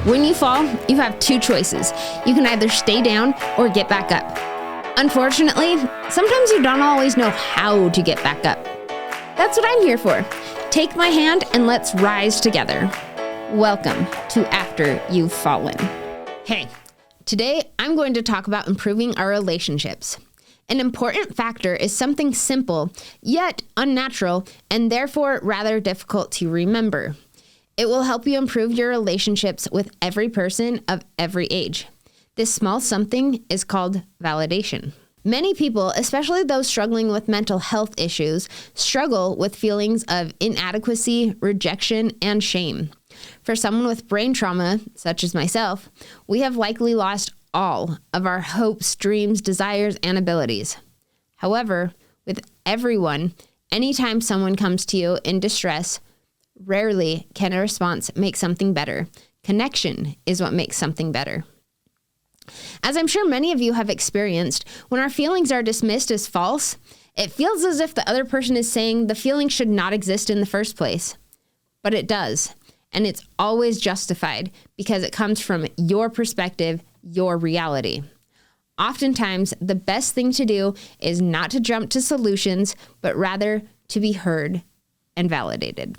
When you fall, you have two choices. You can either stay down or get back up. Unfortunately, sometimes you don't always know how to get back up. That's what I'm here for. Take my hand and let's rise together. Welcome to After You've Fallen. Hey, today I'm going to talk about improving our relationships. An important factor is something simple, yet unnatural, and therefore rather difficult to remember. It will help you improve your relationships with every person of every age. This small something is called validation. Many people, especially those struggling with mental health issues, struggle with feelings of inadequacy, rejection, and shame. For someone with brain trauma, such as myself, we have likely lost all of our hopes, dreams, desires, and abilities. However, with everyone, anytime someone comes to you in distress, rarely can a response make something better. Connection is what makes something better. As I'm sure many of you have experienced, when our feelings are dismissed as false, it feels as if the other person is saying the feeling should not exist in the first place. But it does, and it's always justified because it comes from your perspective, your reality. Oftentimes, the best thing to do is not to jump to solutions, but rather to be heard and validated.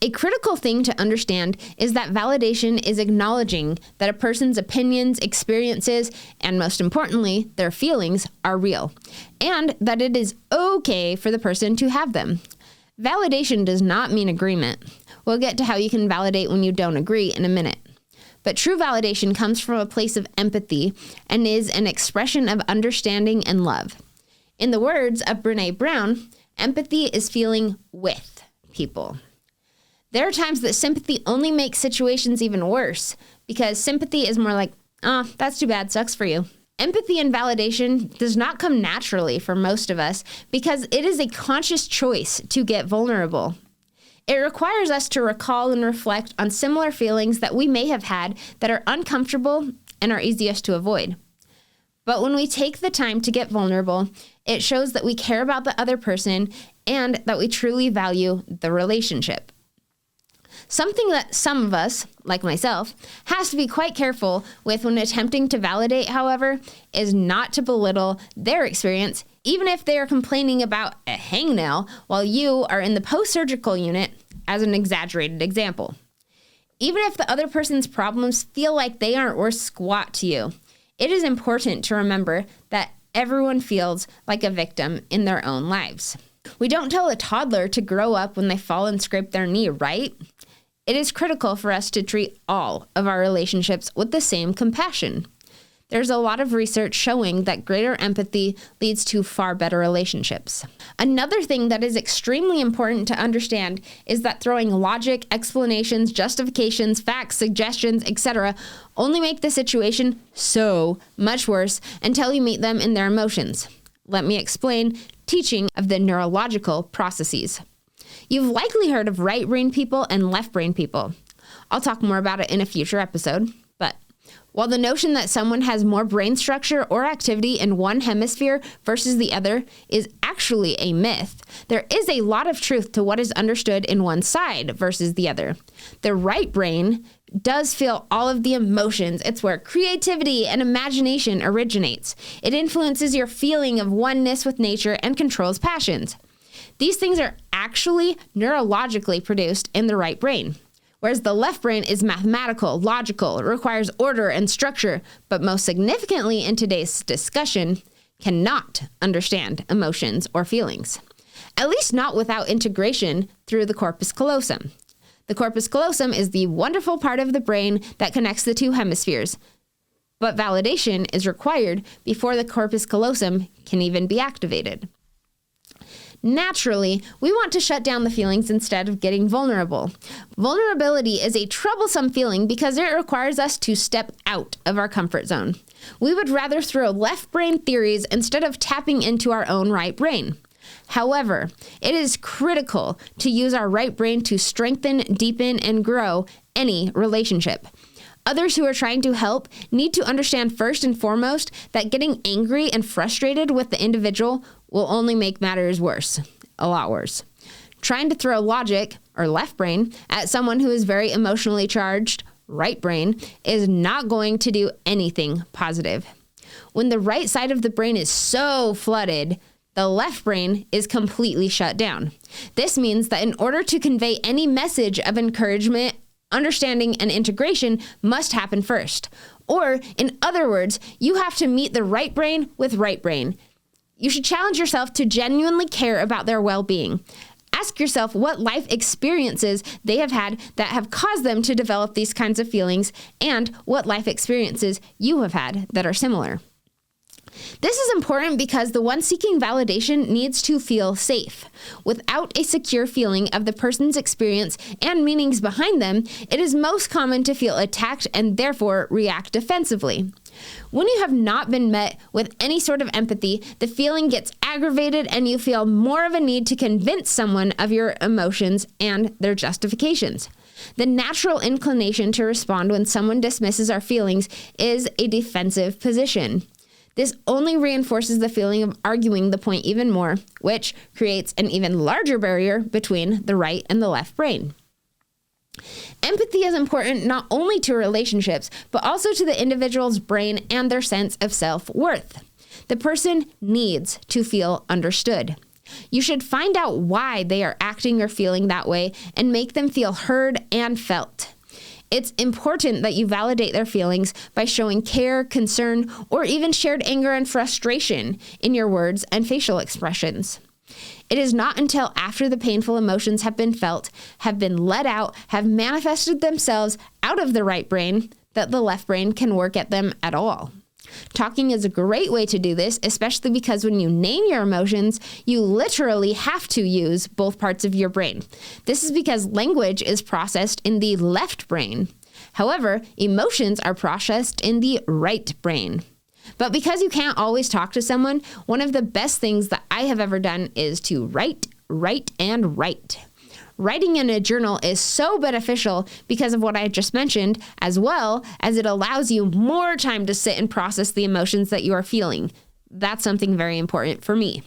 A critical thing to understand is that validation is acknowledging that a person's opinions, experiences, and most importantly, their feelings are real, and that it is okay for the person to have them. Validation does not mean agreement. We'll get to how you can validate when you don't agree in a minute. But true validation comes from a place of empathy and is an expression of understanding and love. In the words of Brené Brown, empathy is feeling with people. There are times that sympathy only makes situations even worse because sympathy is more like, that's too bad, sucks for you. Empathy and validation does not come naturally for most of us because it is a conscious choice to get vulnerable. It requires us to recall and reflect on similar feelings that we may have had that are uncomfortable and are easiest to avoid. But when we take the time to get vulnerable, it shows that we care about the other person and that we truly value the relationship. Something that some of us, like myself, has to be quite careful with when attempting to validate, however, is not to belittle their experience, even if they are complaining about a hangnail while you are in the post-surgical unit, as an exaggerated example. Even if the other person's problems feel like they aren't worth squat to you, it is important to remember that everyone feels like a victim in their own lives. We don't tell a toddler to grow up when they fall and scrape their knee, right? It is critical for us to treat all of our relationships with the same compassion. There's a lot of research showing that greater empathy leads to far better relationships. Another thing that is extremely important to understand is that throwing logic, explanations, justifications, facts, suggestions, etc. only make the situation so much worse until you meet them in their emotions. Let me explain teaching of the neurological processes. You've likely heard of right brain people and left brain people. I'll talk more about it in a future episode, but while the notion that someone has more brain structure or activity in one hemisphere versus the other is actually a myth, there is a lot of truth to what is understood in one side versus the other. The right brain does feel all of the emotions. It's where creativity and imagination originates. It influences your feeling of oneness with nature and controls passions. These things are actually neurologically produced in the right brain, whereas the left brain is mathematical, logical, it requires order and structure, but most significantly in today's discussion, cannot understand emotions or feelings, at least not without integration through the corpus callosum. The corpus callosum is the wonderful part of the brain that connects the two hemispheres, but validation is required before the corpus callosum can even be activated. Naturally, we want to shut down the feelings instead of getting vulnerable. Vulnerability is a troublesome feeling because it requires us to step out of our comfort zone. We would rather throw left brain theories instead of tapping into our own right brain. However, it is critical to use our right brain to strengthen, deepen, and grow any relationship. Others who are trying to help need to understand first and foremost that getting angry and frustrated with the individual will only make matters worse, a lot worse. Trying to throw logic, or left brain, at someone who is very emotionally charged right brain, is not going to do anything positive. When the right side of the brain is so flooded, the left brain is completely shut down. This means that in order to convey any message of encouragement, understanding, and integration must happen first. Or, in other words, you have to meet the right brain with right brain. You should challenge yourself to genuinely care about their well-being. Ask yourself what life experiences they have had that have caused them to develop these kinds of feelings, and what life experiences you have had that are similar. This is important because the one seeking validation needs to feel safe. Without a secure feeling of the person's experience and meanings behind them, it is most common to feel attacked and therefore react defensively. When you have not been met with any sort of empathy, the feeling gets aggravated and you feel more of a need to convince someone of your emotions and their justifications. The natural inclination to respond when someone dismisses our feelings is a defensive position. This only reinforces the feeling of arguing the point even more, which creates an even larger barrier between the right and the left brain. Empathy is important not only to relationships, but also to the individual's brain and their sense of self-worth. The person needs to feel understood. You should find out why they are acting or feeling that way and make them feel heard and felt. It's important that you validate their feelings by showing care, concern, or even shared anger and frustration in your words and facial expressions. It is not until after the painful emotions have been felt, have been let out, have manifested themselves out of the right brain, that the left brain can work at them at all. Talking is a great way to do this, especially because when you name your emotions, you literally have to use both parts of your brain. This is because language is processed in the left brain. However, emotions are processed in the right brain. But because you can't always talk to someone, one of the best things that I have ever done is to write. Writing in a journal is so beneficial because of what I just mentioned, as well as it allows you more time to sit and process the emotions that you are feeling. That's something very important for me.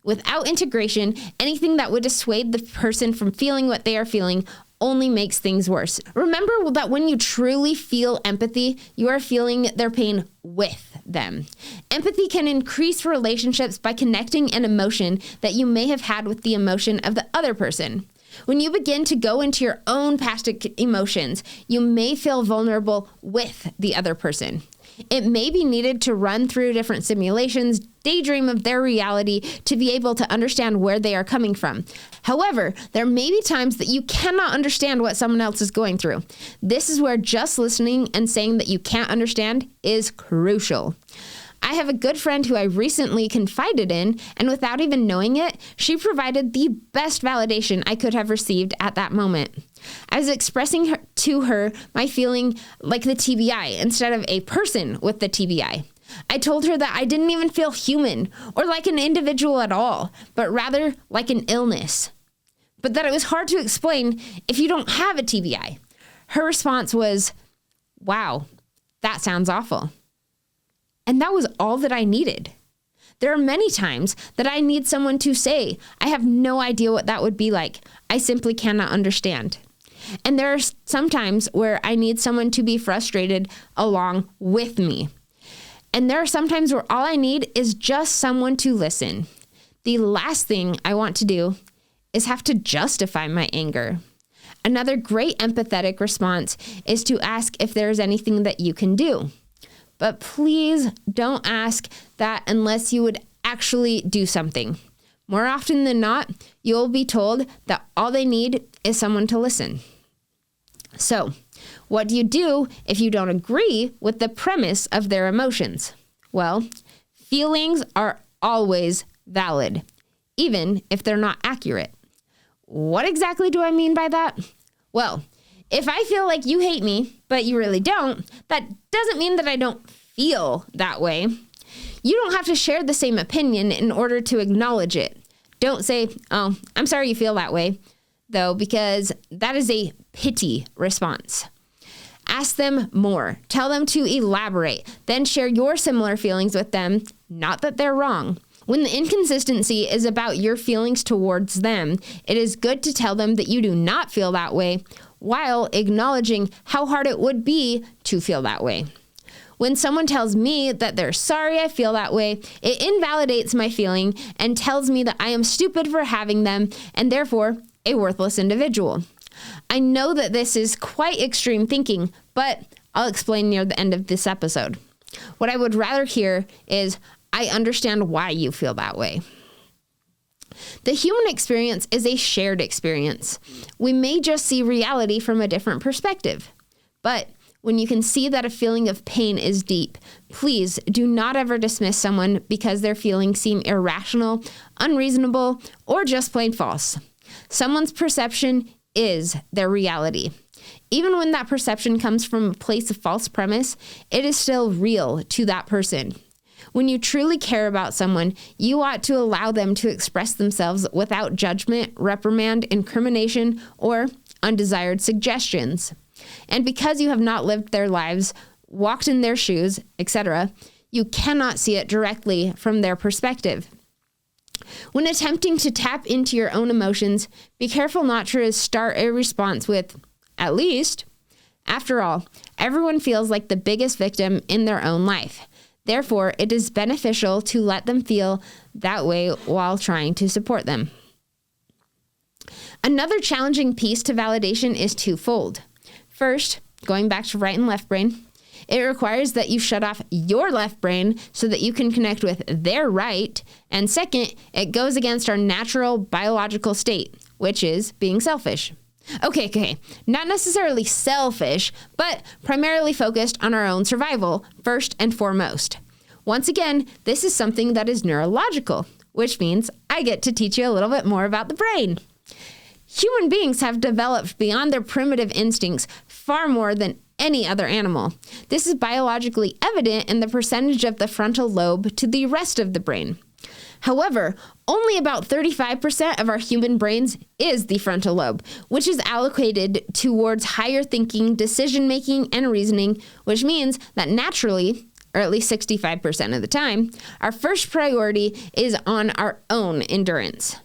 Without integration, anything that would dissuade the person from feeling what they are feeling only makes things worse. Remember that when you truly feel empathy, you are feeling their pain with them. Empathy can increase relationships by connecting an emotion that you may have had with the emotion of the other person. When you begin to go into your own past emotions, you may feel vulnerable with the other person. It may be needed to run through different simulations, daydream of their reality to be able to understand where they are coming from. However, there may be times that you cannot understand what someone else is going through. This is where just listening and saying that you can't understand is crucial. I have a good friend who I recently confided in, and without even knowing it, she provided the best validation I could have received at that moment. I was expressing to her my feeling like the TBI instead of a person with the TBI. I told her that I didn't even feel human or like an individual at all, but rather like an illness. But that it was hard to explain if you don't have a TBI. Her response was, "Wow, that sounds awful." And that was all that I needed. There are many times that I need someone to say, "I have no idea what that would be like. I simply cannot understand." And there are some times where I need someone to be frustrated along with me. And there are some times where all I need is just someone to listen. The last thing I want to do is have to justify my anger. Another great empathetic response is to ask if there's anything that you can do. But please don't ask that unless you would actually do something. More often than not, you'll be told that all they need is someone to listen. So, what do you do if you don't agree with the premise of their emotions? Well, feelings are always valid, even if they're not accurate. What exactly do I mean by that? Well, if I feel like you hate me, but you really don't, that doesn't mean that I don't feel that way. You don't have to share the same opinion in order to acknowledge it. Don't say, "Oh, I'm sorry you feel that way," though, because that is a pity response. Ask them more. Tell them to elaborate. Then share your similar feelings with them, not that they're wrong. When the inconsistency is about your feelings towards them, it is good to tell them that you do not feel that way while acknowledging how hard it would be to feel that way. When someone tells me that they're sorry I feel that way, it invalidates my feeling and tells me that I am stupid for having them and therefore a worthless individual. I know that this is quite extreme thinking, but I'll explain near the end of this episode. What I would rather hear is, I understand why you feel that way. The human experience is a shared experience. We may just see reality from a different perspective, but when you can see that a feeling of pain is deep, please do not ever dismiss someone because their feelings seem irrational, unreasonable, or just plain false. Someone's perception is their reality. Even when that perception comes from a place of false premise, it is still real to that person. When you truly care about someone, you ought to allow them to express themselves without judgment, reprimand, incrimination, or undesired suggestions. And because you have not lived their lives, walked in their shoes, etc., you cannot see it directly from their perspective. When attempting to tap into your own emotions, be careful not to start a response with, "at least." After all, everyone feels like the biggest victim in their own life. Therefore, it is beneficial to let them feel that way while trying to support them. Another challenging piece to validation is twofold. First, going back to right and left brain, it requires that you shut off your left brain so that you can connect with their right. And second, it goes against our natural biological state, which is being selfish. Okay, not necessarily selfish, but primarily focused on our own survival, first and foremost. Once again, this is something that is neurological, which means I get to teach you a little bit more about the brain. Human beings have developed beyond their primitive instincts far more than any other animal. This is biologically evident in the percentage of the frontal lobe to the rest of the brain. However, only about 35% of our human brains is the frontal lobe, which is allocated towards higher thinking, decision-making, and reasoning, which means that naturally, or at least 65% of the time, our first priority is on our own endurance.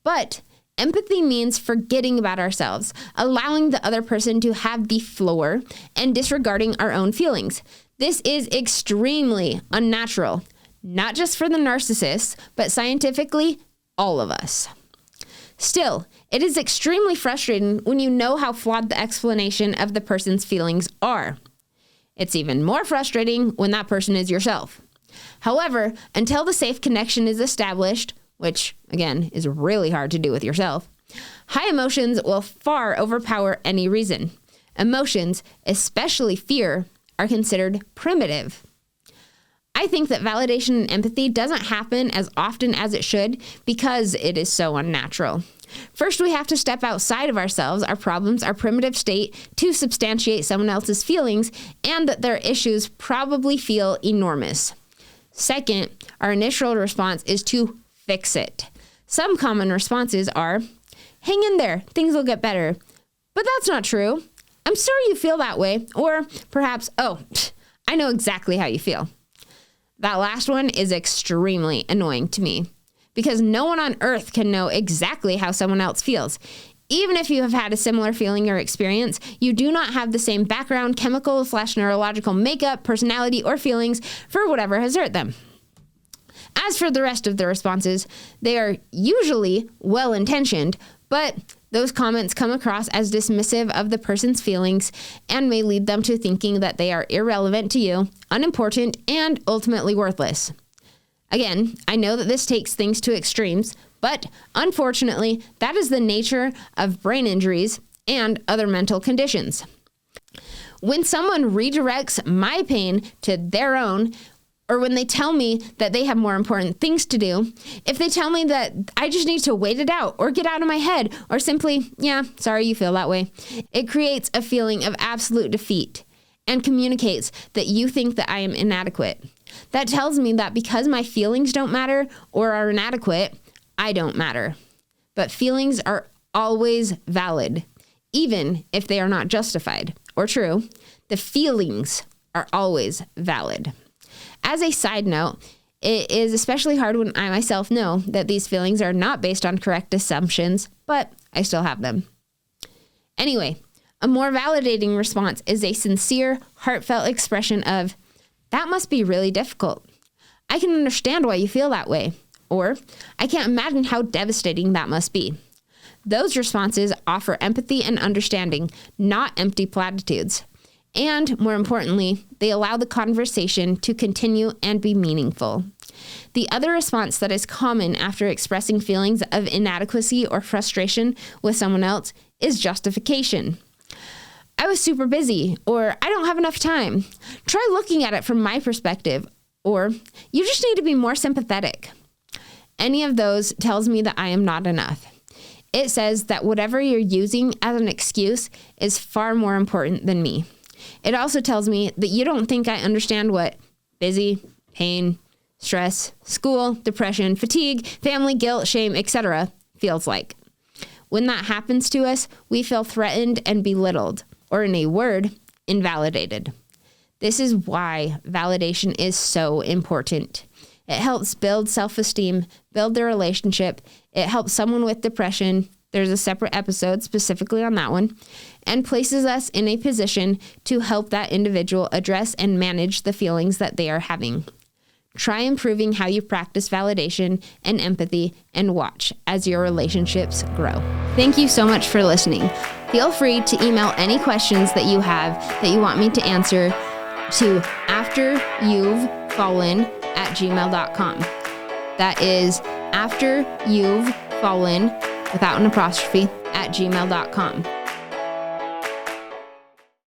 But empathy means forgetting about ourselves, allowing the other person to have the floor, and disregarding our own feelings. This is extremely unnatural, not just for the narcissists, but scientifically, all of us. Still, it is extremely frustrating when you know how flawed the explanation of the person's feelings are. It's even more frustrating when that person is yourself. However, until the safe connection is established, which, again, is really hard to do with yourself, high emotions will far overpower any reason. Emotions, especially fear, are considered primitive. I think that validation and empathy doesn't happen as often as it should because it is so unnatural. First, we have to step outside of ourselves, our problems, our primitive state to substantiate someone else's feelings and that their issues probably feel enormous. Second, our initial response is to fix it. Some common responses are, "hang in there, things will get better." But that's not true. "I'm sorry you feel that way." Or perhaps, "oh, I know exactly how you feel." That last one is extremely annoying to me because no one on earth can know exactly how someone else feels. Even if you have had a similar feeling or experience, you do not have the same background, chemical/neurological makeup, personality, or feelings for whatever has hurt them. As for the rest of the responses, they are usually well-intentioned, but those comments come across as dismissive of the person's feelings and may lead them to thinking that they are irrelevant to you, unimportant, and ultimately worthless. Again, I know that this takes things to extremes, but unfortunately, that is the nature of brain injuries and other mental conditions. When someone redirects my pain to their own, or when they tell me that they have more important things to do, if they tell me that I just need to wait it out or get out of my head or simply, "yeah, sorry you feel that way," it creates a feeling of absolute defeat and communicates that you think that I am inadequate. That tells me that because my feelings don't matter or are inadequate, I don't matter. But feelings are always valid, even if they are not justified or true. The feelings are always valid. As a side note, it is especially hard when I myself know that these feelings are not based on correct assumptions, but I still have them. Anyway, A more validating response is a sincere, heartfelt expression of, "That must be really difficult. I can understand why you feel that way." Or, "I can't imagine how devastating that must be." Those responses offer empathy and understanding, not empty platitudes. And, more importantly, they allow the conversation to continue and be meaningful. The other response that is common after expressing feelings of inadequacy or frustration with someone else is justification. "I was super busy," or "I don't have enough time. Try looking at it from my perspective," or "You just need to be more sympathetic." Any of those tells me that I am not enough. It says that whatever you're using as an excuse is far more important than me. It also tells me that you don't think I understand what busy, pain, stress, school, depression, fatigue, family, guilt, shame, etc. feels like. When that happens to us, we feel threatened and belittled, or in a word, invalidated. This is why validation is so important. It helps build self-esteem, build the relationship. It helps someone with depression. There's a separate episode specifically on that one, and places us in a position to help that individual address and manage the feelings that they are having. Try improving how you practice validation and empathy and watch as your relationships grow. Thank you so much for listening. Feel free to email any questions that you have that you want me to answer to afteryou'vefallen@gmail.com. That is afteryou'vefallen without an apostrophe @gmail.com.